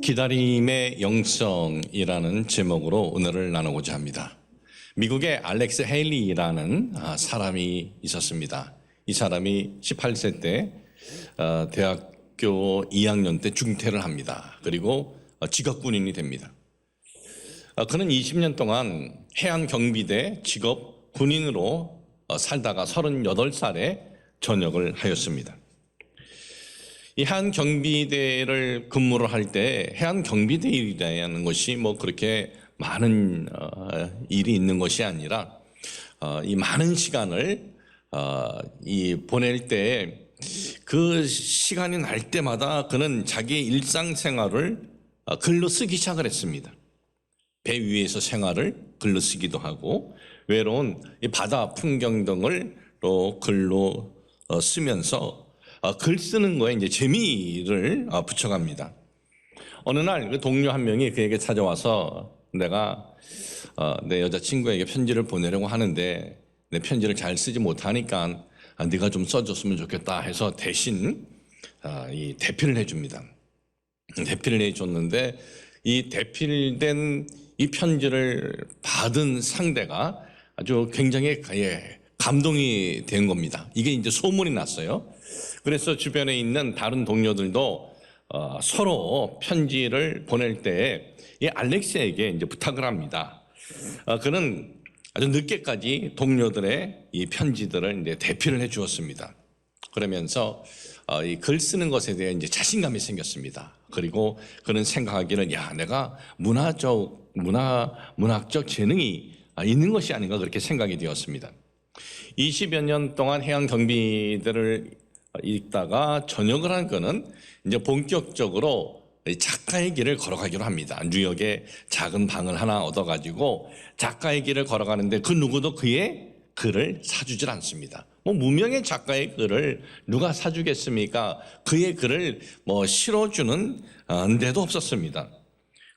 기다림의 영성이라는 제목으로 오늘을 나누고자 합니다. 미국의 알렉스 헤일리라는 사람이 있었습니다. 이 사람이 18세 때 대학교 2학년 때 중퇴를 합니다. 그리고 직업군인이 됩니다. 그는 20년 동안 해안경비대 직업 군인으로 살다가 38살에 전역을 하였습니다. 이 해안경비대를 근무를 할 때 해안경비대라는 것이 뭐 그렇게 많은 일이 있는 것이 아니라 이 많은 시간을 보낼 때 그 시간이 날 때마다 그는 자기의 일상생활을 글로 쓰기 시작을 했습니다. 배 위에서 생활을 글로 쓰기도 하고 외로운 이 바다 풍경 등을 또 글로 쓰면서 글 쓰는 거에 이제 재미를 붙여갑니다. 어느 날 그 동료 한 명이 그에게 찾아와서 내가 내 여자친구에게 편지를 보내려고 하는데 내 편지를 잘 쓰지 못하니까 네가 좀 써줬으면 좋겠다 해서 대신 이 대필을 해줍니다. 대필을 해줬는데 이 대필된 이 편지를 받은 상대가 아주 굉장히 감동이 된 겁니다. 이게 이제 소문이 났어요. 그래서 주변에 있는 다른 동료들도 서로 편지를 보낼 때 이 알렉스에게 이제 부탁을 합니다. 그는 아주 늦게까지 동료들의 이 편지들을 이제 대필을 해 주었습니다. 그러면서 이 글 쓰는 것에 대해 이제 자신감이 생겼습니다. 그리고 그는 생각하기를 내가 문학적 재능이 있는 것이 아닌가 그렇게 생각이 되었습니다. 20여 년 동안 해양 경비대를 읽다가 전역을 한 그는 이제 본격적으로 작가의 길을 걸어가기로 합니다. 뉴욕에 작은 방을 하나 얻어가지고 작가의 길을 걸어가는데 그 누구도 그의 글을 사주질 않습니다. 무명의 작가의 글을 누가 사주겠습니까? 그의 글을 실어주는 데도 없었습니다.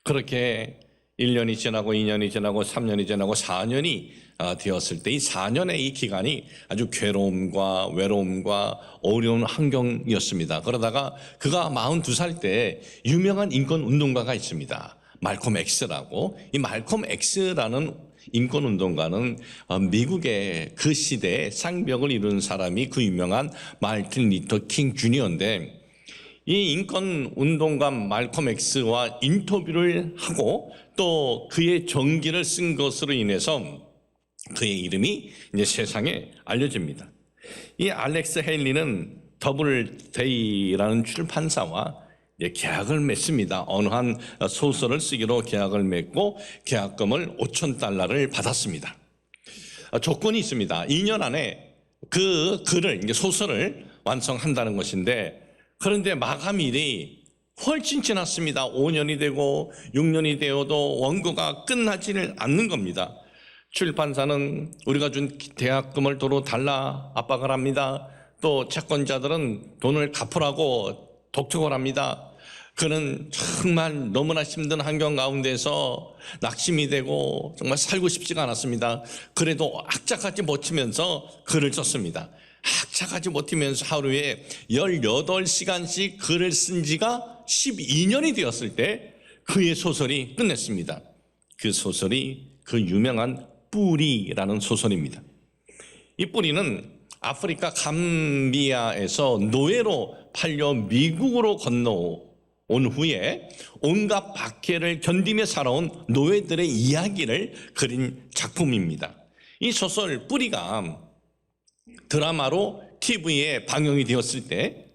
그렇게 1년이 지나고 2년이 지나고 3년이 지나고 4년이 되었을 때 이 4년의 이 기간이 아주 괴로움과 외로움과 어려운 환경이었습니다. 그러다가 그가 42살 때 유명한 인권 운동가가 있습니다. 말콤 X라고. 이 말콤 X라는 인권 운동가는 미국의 그 시대에 쌍벽을 이룬 사람이 그 유명한 마틴 리터 킹 주니어인데 이 인권 운동가 말콤 X와 인터뷰를 하고 또 그의 전기를 쓴 것으로 인해서 그의 이름이 이제 세상에 알려집니다. 이 알렉스 헤일리는 더블데이라는 출판사와 계약을 맺습니다. 어느 한 소설을 쓰기로 계약을 맺고 계약금을 $5,000를 받았습니다. 조건이 있습니다. 2년 안에 그 글을 이제 소설을 완성한다는 것인데 그런데 마감일이 훨씬 지났습니다. 5년이 되고 6년이 되어도 원고가 끝나지를 않는 겁니다. 출판사는 우리가 준 계약금을 도로 달라 압박을 합니다. 또 채권자들은 돈을 갚으라고 독촉을 합니다. 그는 정말 너무나 힘든 환경 가운데서 낙심이 되고 정말 살고 싶지가 않았습니다. 그래도 악착같이 버티면서 글을 썼습니다. 악착같이 버티면서 하루에 18시간씩 글을 쓴 지가 12년이 되었을 때 그의 소설이 끝냈습니다. 그 소설이 그 유명한 뿌리라는 소설입니다. 이 뿌리는 아프리카 감비아에서 노예로 팔려 미국으로 건너온 후에 온갖 박해를 견디며 살아온 노예들의 이야기를 그린 작품입니다. 이 소설 뿌리가 드라마로 TV에 방영이 되었을 때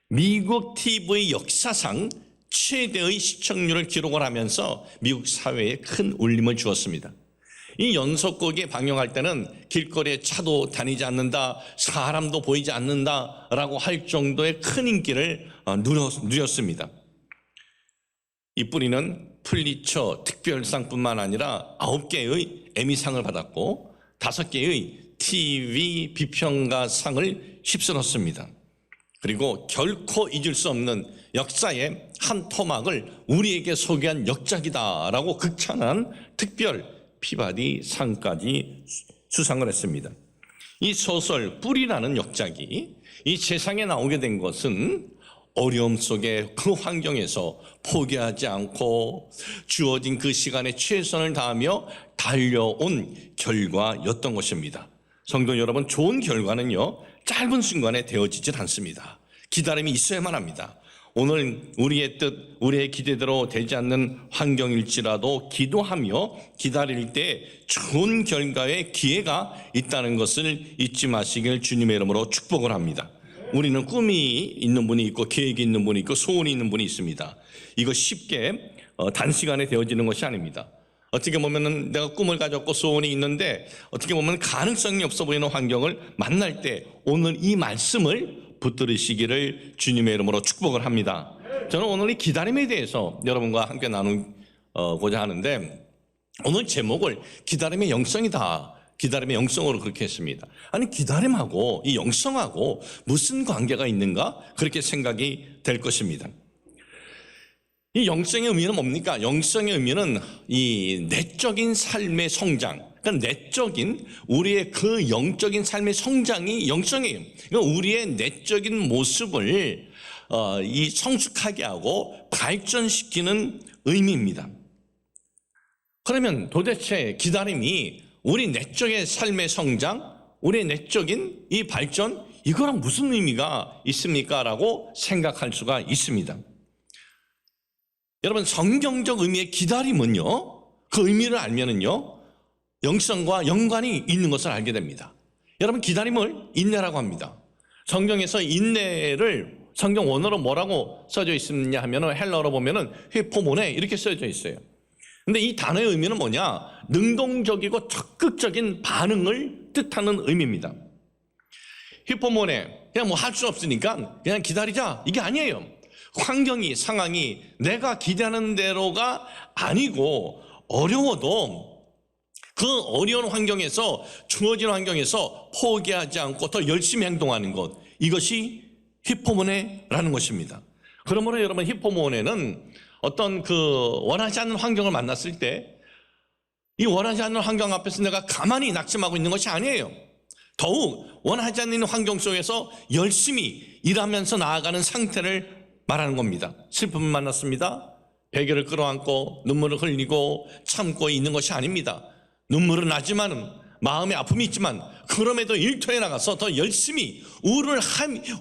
미국 TV 역사상 최대의 시청률을 기록을 하면서 미국 사회에 큰 울림을 주었습니다. 이 연속극이 방영할 때는 길거리에 차도 다니지 않는다, 사람도 보이지 않는다라고 할 정도의 큰 인기를 누렸습니다. 이 뿌리는 풀리처 특별상뿐만 아니라 9개의 에미상을 받았고 5개의 TV 비평가상을 휩쓸었습니다. 그리고 결코 잊을 수 없는 역사의 한 토막을 우리에게 소개한 역작이다라고 극찬한 특별 피바디 상까지 수상을 했습니다. 이 소설 뿌리라는 역작이 이 세상에 나오게 된 것은 어려움 속에 그 환경에서 포기하지 않고 주어진 그 시간에 최선을 다하며 달려온 결과였던 것입니다. 성도 여러분, 좋은 결과는요, 짧은 순간에 되어지질 않습니다. 기다림이 있어야만 합니다. 오늘 우리의 뜻, 우리의 기대대로 되지 않는 환경일지라도 기도하며 기다릴 때 좋은 결과의 기회가 있다는 것을 잊지 마시길 주님의 이름으로 축복을 합니다. 우리는 꿈이 있는 분이 있고 계획이 있는 분이 있고 소원이 있는 분이 있습니다. 이거 쉽게 단시간에 되어지는 것이 아닙니다. 어떻게 보면은 내가 꿈을 가졌고 소원이 있는데 어떻게 보면 가능성이 없어 보이는 환경을 만날 때 오늘 이 말씀을 붙들으시기를 주님의 이름으로 축복을 합니다. 저는 오늘 이 기다림에 대해서 여러분과 함께 나누고자 하는데 오늘 제목을 기다림의 영성이다. 기다림의 영성으로 그렇게 했습니다. 아니, 기다림하고 이 영성하고 무슨 관계가 있는가? 그렇게 생각이 될 것입니다. 이 영성의 의미는 뭡니까? 영성의 의미는 이 내적인 삶의 성장, 그러니까 내적인 우리의 그 영적인 삶의 성장이 영성이에요. 그러니까 우리의 내적인 모습을 이 성숙하게 하고 발전시키는 의미입니다. 그러면 도대체 기다림이 우리 내적인 삶의 성장, 우리의 내적인 이 발전, 이거랑 무슨 의미가 있습니까? 라고 생각할 수가 있습니다. 여러분, 성경적 의미의 기다림은요, 그 의미를 알면은요, 영성과 연관이 있는 것을 알게 됩니다. 여러분, 기다림을 인내라고 합니다. 성경에서 인내를 성경 원어로 뭐라고 써져 있느냐 하면은 헬라어로 보면은 히포모네 이렇게 써져 있어요. 근데 이 단어의 의미는 뭐냐? 능동적이고 적극적인 반응을 뜻하는 의미입니다. 히포모네, 그냥 뭐 할 수 없으니까 그냥 기다리자, 이게 아니에요. 환경이, 상황이 내가 기대하는 대로가 아니고 어려워도 그 어려운 환경에서, 주어진 환경에서 포기하지 않고 더 열심히 행동하는 것, 이것이 히포모네라는 것입니다. 그러므로 여러분, 히포모네는 어떤 그 원하지 않는 환경을 만났을 때 이 원하지 않는 환경 앞에서 내가 가만히 낙심하고 있는 것이 아니에요. 더욱 원하지 않는 환경 속에서 열심히 일하면서 나아가는 상태를 말하는 겁니다. 슬픔을 만났습니다. 베개를 끌어안고 눈물을 흘리고 참고 있는 것이 아닙니다. 눈물은 나지만은 마음의 아픔이 있지만 그럼에도 일터에 나가서 더 열심히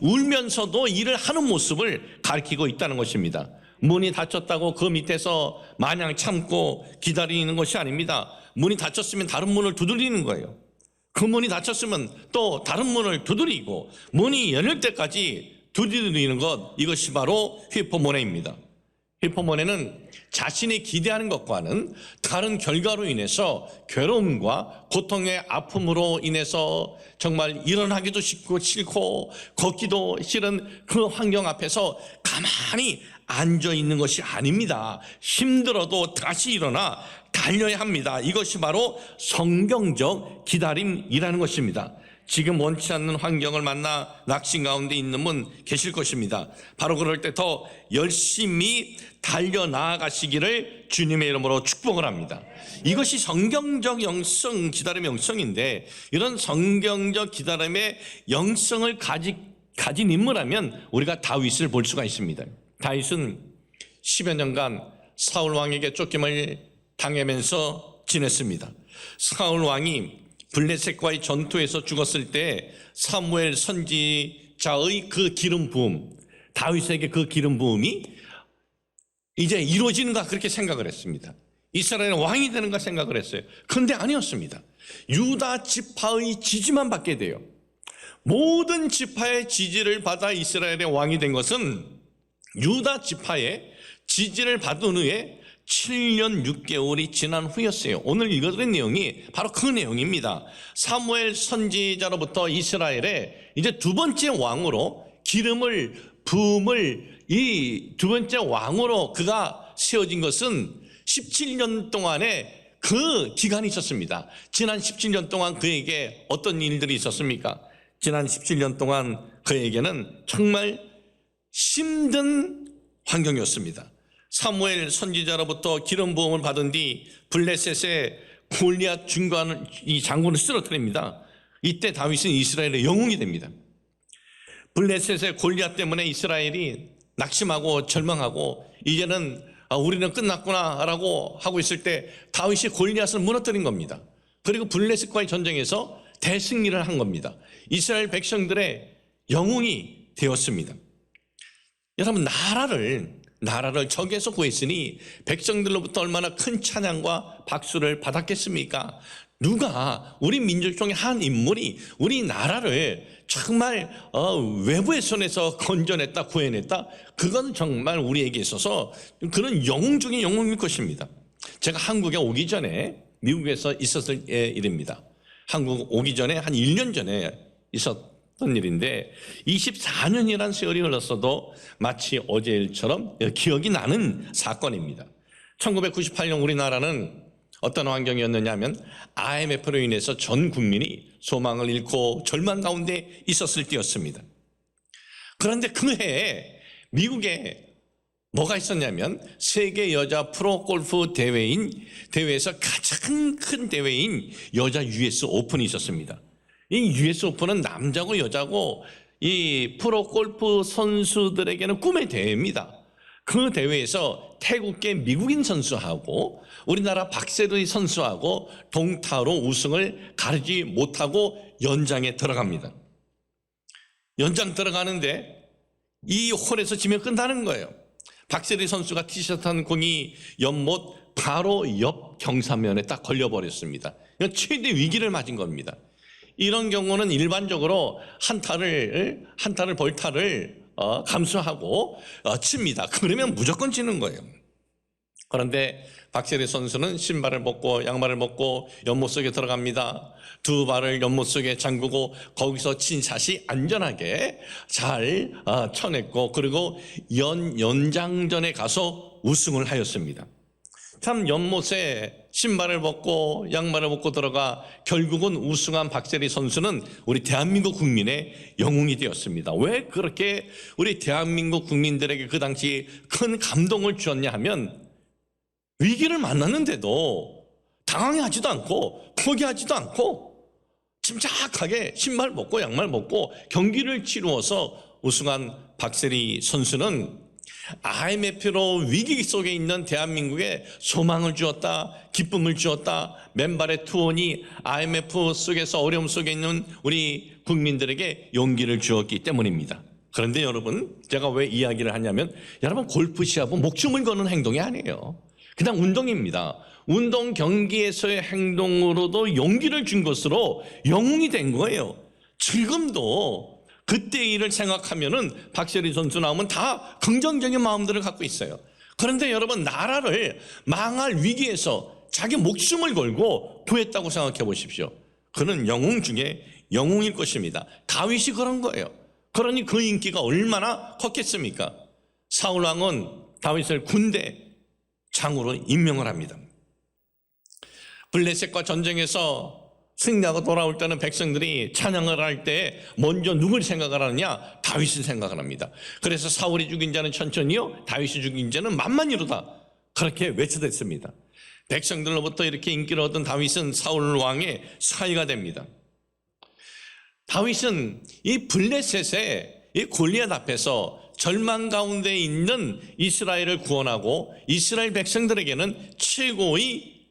울면서도 일을 하는 모습을 가리키고 있다는 것입니다. 문이 닫혔다고 그 밑에서 마냥 참고 기다리는 것이 아닙니다. 문이 닫혔으면 다른 문을 두드리는 거예요. 그 문이 닫혔으면 또 다른 문을 두드리고 문이 열릴 때까지 두드리는 것, 이것이 바로 히포모네입니다. 히포모네는 자신이 기대하는 것과는 다른 결과로 인해서 괴로움과 고통의 아픔으로 인해서 정말 일어나기도 싫고 걷기도 싫은 그 환경 앞에서 가만히 앉아 있는 것이 아닙니다. 힘들어도 다시 일어나 달려야 합니다. 이것이 바로 성경적 기다림이라는 것입니다. 지금 원치 않는 환경을 만나 낙심 가운데 있는 분 계실 것입니다. 바로 그럴 때 더 열심히 달려나가시기를 주님의 이름으로 축복을 합니다. 이것이 성경적 영성, 기다림의 영성인데, 이런 성경적 기다림의 영성을 가진 인물하면 우리가 다윗을 볼 수가 있습니다. 다윗은 10여 년간 사울 왕에게 쫓김을 당하면서 지냈습니다. 사울 왕이 블레셋과의 전투에서 죽었을 때 사무엘 선지자의 그 기름 부음, 다윗에게 그 기름 부음이 이제 이루어지는가 그렇게 생각을 했습니다. 이스라엘의 왕이 되는가 생각을 했어요. 그런데 아니었습니다. 유다 지파의 지지만 받게 돼요. 모든 지파의 지지를 받아 이스라엘의 왕이 된 것은 유다 지파의 지지를 받은 후에 7년 6개월이 지난 후였어요. 오늘 읽어드린 내용이 바로 그 내용입니다. 사무엘 선지자로부터 이스라엘의 이제 두 번째 왕으로 부음을 이 두 번째 왕으로 그가 세워진 것은 17년 동안의 그 기간이 있었습니다. 지난 17년 동안 그에게 어떤 일들이 있었습니까? 지난 17년 동안 그에게는 정말 힘든 환경이었습니다. 사무엘 선지자로부터 기름 부음을 받은 뒤 블레셋의 골리앗 장군을 쓰러뜨립니다. 이때 다윗은 이스라엘의 영웅이 됩니다. 블레셋의 골리앗 때문에 이스라엘이 낙심하고 절망하고 이제는 우리는 끝났구나라고 하고 있을 때 다윗이 골리앗을 무너뜨린 겁니다. 그리고 블레셋과의 전쟁에서 대승리를 한 겁니다. 이스라엘 백성들의 영웅이 되었습니다. 여러분, 나라를 적에서 구했으니 백성들로부터 얼마나 큰 찬양과 박수를 받았겠습니까? 누가 우리 민족 중에 한 인물이 우리나라를 정말 외부의 손에서 건져냈다, 구해냈다? 그건 정말 우리에게 있어서 그런 영웅 중에 영웅일 것입니다. 제가 한국에 오기 전에 미국에서 있었을 일입니다. 한국 오기 전에 한 1년 전에 있었던 일인데 24년이라는 세월이 흘렀어도 마치 어제 일처럼 기억이 나는 사건입니다. 1998년 우리나라는 어떤 환경이었느냐 하면 IMF로 인해서 전 국민이 소망을 잃고 절망 가운데 있었을 때였습니다. 그런데 그 해에 미국에 뭐가 있었냐면 세계 여자 프로골프 대회에서 가장 큰 대회인 여자 US 오픈이 있었습니다. 이 US 오픈은 남자고 여자고 이 프로골프 선수들에게는 꿈의 대회입니다. 그 대회에서 태국계 미국인 선수하고 우리나라 박세리 선수하고 동타로 우승을 가르지 못하고 연장에 들어갑니다. 연장 들어가는데 이 홀에서 지면 끝나는 거예요. 박세리 선수가 티셔츠한 공이 연못 바로 옆 경사면에 딱 걸려버렸습니다. 최대 위기를 맞은 겁니다. 이런 경우는 일반적으로 한타를 벌타를 감수하고 칩니다. 그러면 무조건 지는 거예요. 그런데 박세리 선수는 신발을 벗고 양말을 벗고 연못 속에 들어갑니다. 두 발을 연못 속에 잠그고 거기서 친 샷이 안전하게 잘 쳐냈고 그리고 연장전에 가서 우승을 하였습니다. 참 연못에 신발을 벗고 양말을 벗고 들어가 결국은 우승한 박세리 선수는 우리 대한민국 국민의 영웅이 되었습니다. 왜 그렇게 우리 대한민국 국민들에게 그 당시 큰 감동을 주었냐 하면 위기를 만났는데도 당황하지도 않고 포기하지도 않고 침착하게 신발 벗고 양말 벗고 경기를 치루어서 우승한 박세리 선수는 IMF로 위기 속에 있는 대한민국에 소망을 주었다, 기쁨을 주었다. 맨발의 투혼이 IMF 속에서 어려움 속에 있는 우리 국민들에게 용기를 주었기 때문입니다. 그런데 여러분, 제가 왜 이야기를 하냐면 여러분, 골프 시합은 목숨을 거는 행동이 아니에요. 그냥 운동입니다. 운동 경기에서의 행동으로도 용기를 준 것으로 영웅이 된 거예요. 지금도 그때 일을 생각하면은 박세리 선수 나오면 다 긍정적인 마음들을 갖고 있어요. 그런데 여러분, 나라를 망할 위기에서 자기 목숨을 걸고 구했다고 생각해 보십시오. 그는 영웅 중에 영웅일 것입니다. 다윗이 그런 거예요. 그러니 그 인기가 얼마나 컸겠습니까? 사울 왕은 다윗을 군대 장으로 임명을 합니다. 블레셋과 전쟁에서 승리하고 돌아올 때는 백성들이 찬양을 할 때 먼저 누굴 생각을 하느냐? 다윗을 생각을 합니다. 그래서 사울이 죽인 자는 천천히요, 다윗이 죽인 자는 만만히로다, 그렇게 외쳐댔습니다. 백성들로부터 이렇게 인기를 얻은 다윗은 사울 왕의 사위가 됩니다. 다윗은 이 블레셋의 이 골리앗 앞에서 절망 가운데 있는 이스라엘을 구원하고 이스라엘 백성들에게는 최고의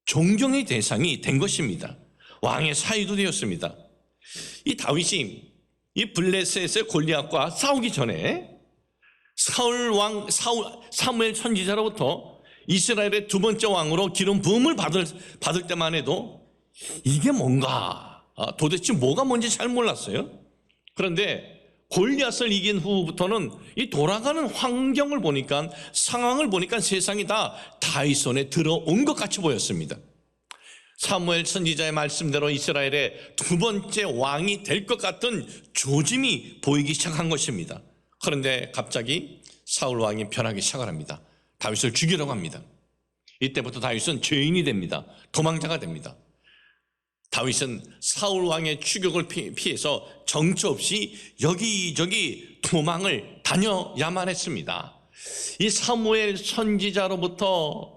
존경의 대상이 된 것입니다. 왕의 사위도 되었습니다. 이 다윗이 이 블레셋의 골리앗과 싸우기 전에 사무엘 선지자로부터 이스라엘의 두 번째 왕으로 기름 부음을 받을 때만 해도 이게 뭔가, 도대체 뭐가 뭔지 잘 몰랐어요. 그런데 골리앗을 이긴 후부터는 이 돌아가는 환경을 보니까, 상황을 보니까 세상이 다 다윗 손에 들어온 것 같이 보였습니다. 사무엘 선지자의 말씀대로 이스라엘의 두 번째 왕이 될 것 같은 조짐이 보이기 시작한 것입니다. 그런데 갑자기 사울 왕이 변하기 시작을 합니다. 다윗을 죽이려고 합니다. 이때부터 다윗은 죄인이 됩니다. 도망자가 됩니다. 다윗은 사울 왕의 추격을 피해서 정처 없이 여기저기 도망을 다녀야만 했습니다. 이 사무엘 선지자로부터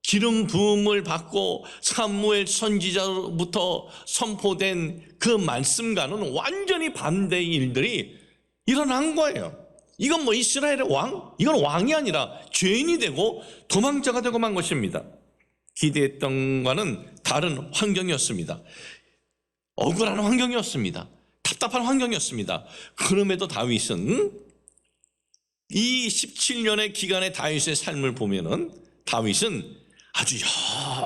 기름 부음을 받고 사무엘 선지자로부터 선포된 그 말씀과는 완전히 반대의 일들이 일어난 거예요. 이건 뭐 이스라엘의 왕? 이건 왕이 아니라 죄인이 되고 도망자가 되고 만 것입니다. 기대했던 것과는 다른 환경이었습니다. 억울한 환경이었습니다. 답답한 환경이었습니다. 그럼에도 다윗은 이 17년의 기간의 다윗의 삶을 보면은 다윗은 아주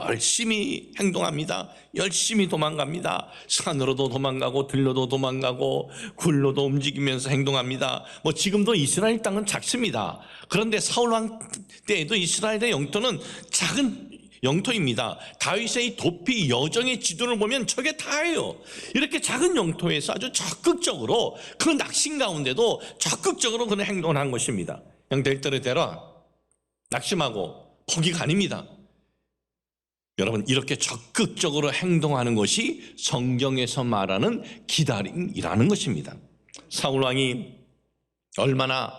열심히 행동합니다. 열심히 도망갑니다. 산으로도 도망가고 들로도 도망가고 굴로도 움직이면서 행동합니다. 뭐 지금도 이스라엘 땅은 작습니다. 그런데 사울 왕 때에도 이스라엘의 영토는 작은 영토입니다. 다윗의 이 도피 여정의 지도를 보면 저게 다예요. 이렇게 작은 영토에서 아주 적극적으로 그 낙심 가운데도 적극적으로 그런 행동을 한 것입니다. 그냥 될 대로 되라. 낙심하고 포기가 아닙니다. 여러분, 이렇게 적극적으로 행동하는 것이 성경에서 말하는 기다림이라는 것입니다. 사울 왕이 얼마나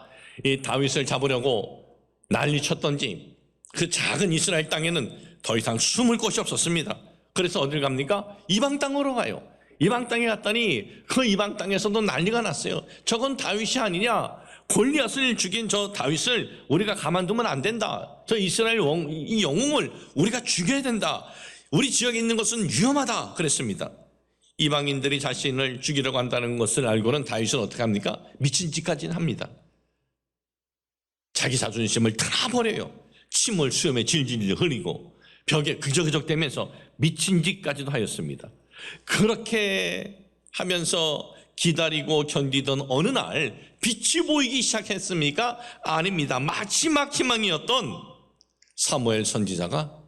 이 다윗을 잡으려고 난리쳤던지 그 작은 이스라엘 땅에는 더 이상 숨을 곳이 없었습니다. 그래서 어딜 갑니까? 이방 땅으로 가요. 이방 땅에 갔더니 그 이방 땅에서도 난리가 났어요. 저건 다윗이 아니냐? 골리앗을 죽인 저 다윗을 우리가 가만두면 안 된다. 저 이스라엘 이 영웅을 우리가 죽여야 된다. 우리 지역에 있는 것은 위험하다 그랬습니다. 이방인들이 자신을 죽이려고 한다는 것을 알고는 다윗은 어떻게 합니까? 미친 짓까지는 합니다. 자기 자존심을 털어버려요. 침을 수염에 질질 흘리고 벽에 그적그적대면서 미친 짓까지도 하였습니다. 그렇게 하면서 기다리고 견디던 어느 날 빛이 보이기 시작했습니까? 아닙니다. 마지막 희망이었던 사무엘 선지자가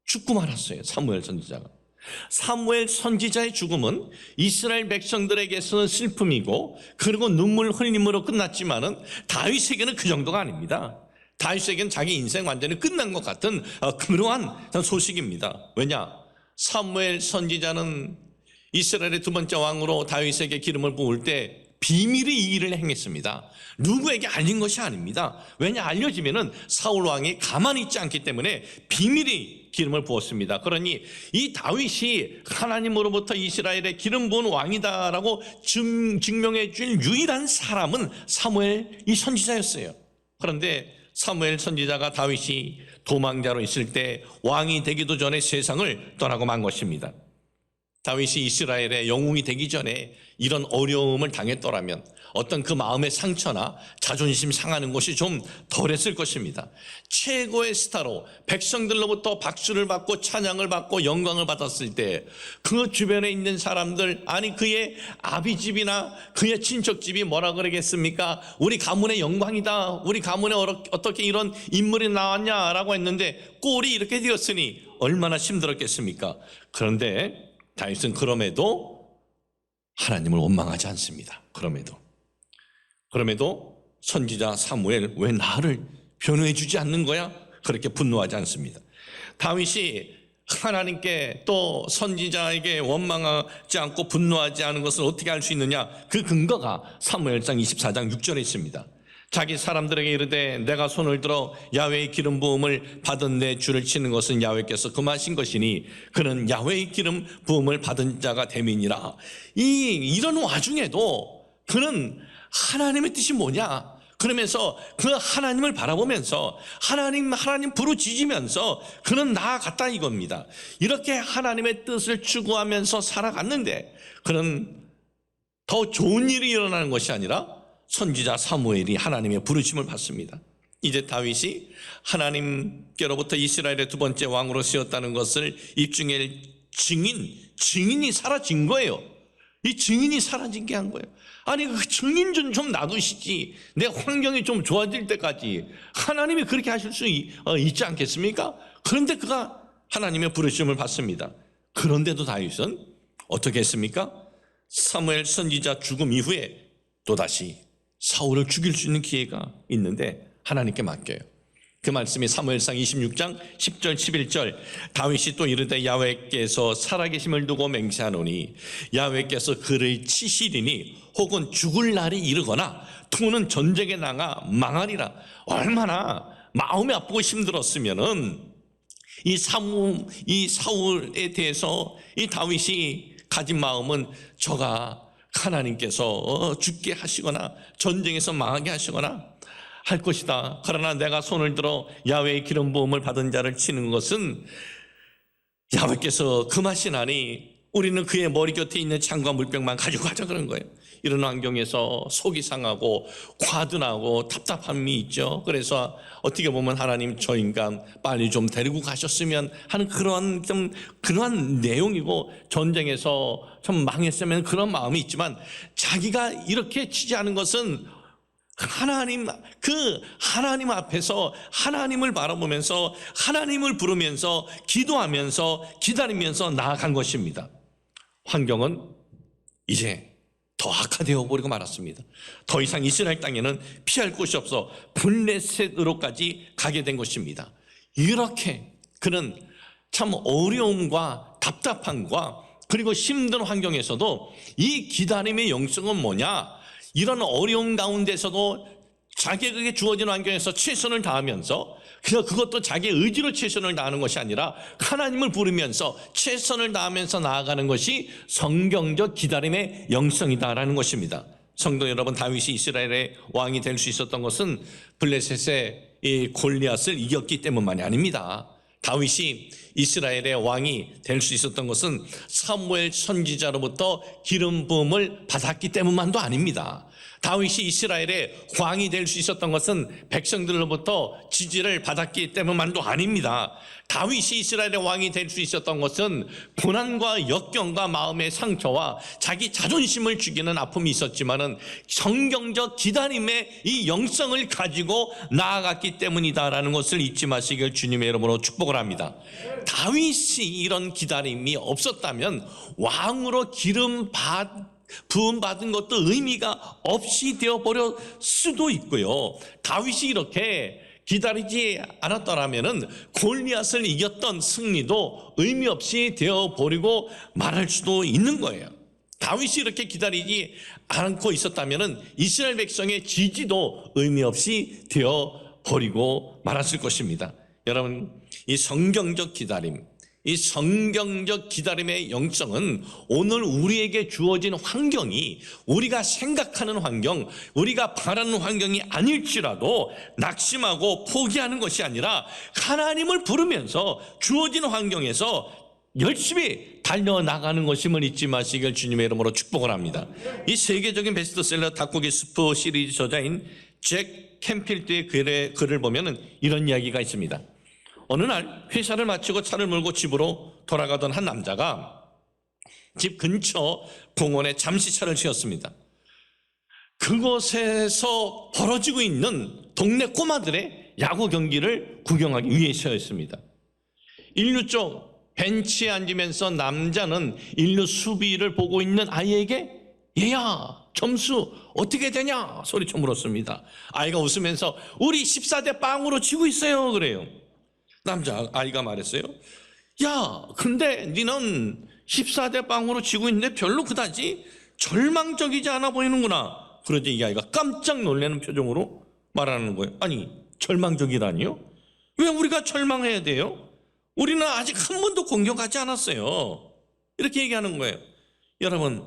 죽고 말았어요. 사무엘 선지자가. 사무엘 선지자의 죽음은 이스라엘 백성들에게서는 슬픔이고 그리고 눈물 흘림으로 끝났지만은 다윗에게는 그 정도가 아닙니다. 다윗에게는 자기 인생 완전히 끝난 것 같은 그러한 소식입니다. 왜냐? 사무엘 선지자는 이스라엘의 두 번째 왕으로 다윗에게 기름을 부을 때 비밀의 이 일을 행했습니다. 누구에게 알린 것이 아닙니다. 왜냐? 알려지면은 사울 왕이 가만히 있지 않기 때문에 비밀의 기름을 부었습니다. 그러니 이 다윗이 하나님으로부터 이스라엘의 기름 부은 왕이다라고 증명해 줄 유일한 사람은 사무엘 이 선지자였어요. 그런데 사무엘 선지자가 다윗이 도망자로 있을 때 왕이 되기도 전에 세상을 떠나고 만 것입니다. 다윗이 이스라엘의 영웅이 되기 전에 이런 어려움을 당했더라면 어떤 그 마음의 상처나 자존심 상하는 것이 좀 덜했을 것입니다. 최고의 스타로 백성들로부터 박수를 받고 찬양을 받고 영광을 받았을 때 그 주변에 있는 사람들, 아니 그의 아비집이나 그의 친척집이 뭐라 그러겠습니까? 우리 가문의 영광이다. 우리 가문에 어떻게 이런 인물이 나왔냐라고 했는데 꼴이 이렇게 되었으니 얼마나 힘들었겠습니까? 그런데 다윗은 그럼에도 하나님을 원망하지 않습니다. 그럼에도 선지자 사무엘 왜 나를 변호해 주지 않는 거야? 그렇게 분노하지 않습니다. 다윗이 하나님께 또 선지자에게 원망하지 않고 분노하지 않은 것을 어떻게 알 수 있느냐? 그 근거가 사무엘상 24장 6절에 있습니다. 자기 사람들에게 이르되 내가 손을 들어 야훼의 기름 부음을 받은 내 주를 치는 것은 야훼께서 금하신 것이니 그는 야훼의 기름 부음을 받은 자가 됨이니라. 이런 와중에도 그는 하나님의 뜻이 뭐냐? 그러면서 그 하나님을 바라보면서 하나님 부르짖으면서 그는 나아갔다 이겁니다. 이렇게 하나님의 뜻을 추구하면서 살아갔는데 그는 더 좋은 일이 일어나는 것이 아니라 선지자 사무엘이 하나님의 부르심을 받습니다. 이제 다윗이 하나님께로부터 이스라엘의 두 번째 왕으로 세웠다는 것을 입증할 증인이 사라진 거예요. 이 증인이 사라진 게 한 거예요. 아니 그 증인 좀 놔두시지. 내 환경이 좀 좋아질 때까지 하나님이 그렇게 하실 수 있지 않겠습니까? 그런데 그가 하나님의 부르심을 받습니다. 그런데도 다윗은 어떻게 했습니까? 사무엘 선지자 죽음 이후에 또다시 사울을 죽일 수 있는 기회가 있는데 하나님께 맡겨요. 그 말씀이 사무엘상 26장 10절 11절 다윗이 또 이르되 야훼께서 살아계심을 두고 맹세하노니 야훼께서 그를 치시리니 혹은 죽을 날이 이르거나 또는 전쟁에 나가 망하리라. 얼마나 마음이 아프고 힘들었으면은 이 사울에 대해서 이 다윗이 가진 마음은 저가 하나님께서 죽게 하시거나 전쟁에서 망하게 하시거나 할 것이다. 그러나 내가 손을 들어 야훼의 기름 부음을 받은 자를 치는 것은 야훼께서 금하시나니 우리는 그의 머리 곁에 있는 창과 물병만 가지고 가자 그런 거예요. 이런 환경에서 속이 상하고 과둔하고 답답함이 있죠. 그래서 어떻게 보면 하나님 저 인간 빨리 좀 데리고 가셨으면 하는 그러한 내용이고, 전쟁에서 좀 망했으면 그런 마음이 있지만, 자기가 이렇게 치지 않은 것은 하나님 앞에서 하나님을 바라보면서 하나님을 부르면서 기도하면서 기다리면서 나아간 것입니다. 환경은 이제 더 악화되어 버리고 말았습니다. 더 이상 이스라엘 땅에는 피할 곳이 없어 블레셋으로까지 가게 된 것입니다. 이렇게 그는 참 어려움과 답답함과 그리고 힘든 환경에서도 이 기다림의 영성은 뭐냐? 이런 어려움 가운데서도 자기에게 주어진 환경에서 최선을 다하면서, 그것도 자기의 의지로 최선을 다하는 것이 아니라 하나님을 부르면서 최선을 다하면서 나아가는 것이 성경적 기다림의 영성이다라는 것입니다. 성도 여러분, 다윗이 이스라엘의 왕이 될 수 있었던 것은 블레셋의 이 골리앗을 이겼기 때문만이 아닙니다. 다윗이 이스라엘의 왕이 될 수 있었던 것은 사무엘 선지자로부터 기름 부음을 받았기 때문만도 아닙니다. 다윗이 이스라엘의 왕이 될 수 있었던 것은 백성들로부터 지지를 받았기 때문만도 아닙니다. 다윗이 이스라엘의 왕이 될 수 있었던 것은 고난과 역경과 마음의 상처와 자기 자존심을 죽이는 아픔이 있었지만은 성경적 기다림의 이 영성을 가지고 나아갔기 때문이다라는 것을 잊지 마시길 주님의 이름으로 축복을 합니다. 다윗이 이런 기다림이 없었다면 왕으로 부음 받은 것도 의미가 없이 되어버릴 수도 있고요. 다윗이 이렇게 기다리지 않았더라면 골리앗을 이겼던 승리도 의미 없이 되어버리고 말할 수도 있는 거예요. 다윗이 이렇게 기다리지 않고 있었다면 이스라엘 백성의 지지도 의미 없이 되어버리고 말았을 것입니다. 여러분, 이 성경적 기다림, 이 성경적 기다림의 영성은 오늘 우리에게 주어진 환경이 우리가 생각하는 환경, 우리가 바라는 환경이 아닐지라도 낙심하고 포기하는 것이 아니라 하나님을 부르면서 주어진 환경에서 열심히 달려나가는 것임을 잊지 마시길 주님의 이름으로 축복을 합니다. 이 세계적인 베스트셀러 닭고기 스프 시리즈 저자인 잭 캠필드의 글을 보면 이런 이야기가 있습니다. 어느 날 회사를 마치고 차를 몰고 집으로 돌아가던 한 남자가 집 근처 공원에 잠시 차를 세웠습니다. 그곳에서 벌어지고 있는 동네 꼬마들의 야구 경기를 구경하기 위해서였습니다. 일루 쪽 벤치에 앉으면서 남자는 일루 수비를 보고 있는 아이에게 얘야, 점수 어떻게 되냐 소리쳐 물었습니다. 아이가 웃으면서 우리 14대 0으로 지고 있어요 그래요. 아이가 말했어요. 야, 근데 니는 14대 0으로 지고 있는데 별로 그다지 절망적이지 않아 보이는구나. 그러지 이 아이가 깜짝 놀라는 표정으로 말하는 거예요. 아니, 절망적이라니요? 왜 우리가 절망해야 돼요? 우리는 아직 한 번도 공격하지 않았어요. 이렇게 얘기하는 거예요. 여러분,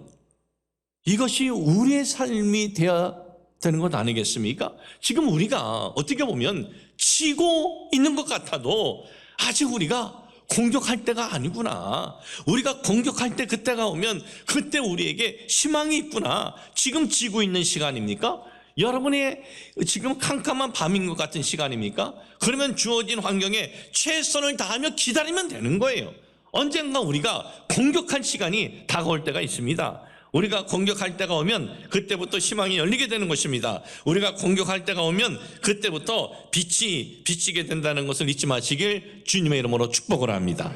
이것이 우리의 삶이 되어야 되는 것 아니겠습니까? 지금 우리가 어떻게 보면 치고 있는 것 같아도 아직 우리가 공격할 때가 아니구나. 우리가 공격할 때 그때가 오면 그때 우리에게 희망이 있구나. 지금 지고 있는 시간입니까? 여러분의 지금 캄캄한 밤인 것 같은 시간입니까? 그러면 주어진 환경에 최선을 다하며 기다리면 되는 거예요. 언젠가 우리가 공격할 시간이 다가올 때가 있습니다. 우리가 공격할 때가 오면 그때부터 희망이 열리게 되는 것입니다. 우리가 공격할 때가 오면 그때부터 빛이 비치게 된다는 것을 잊지 마시길 주님의 이름으로 축복을 합니다.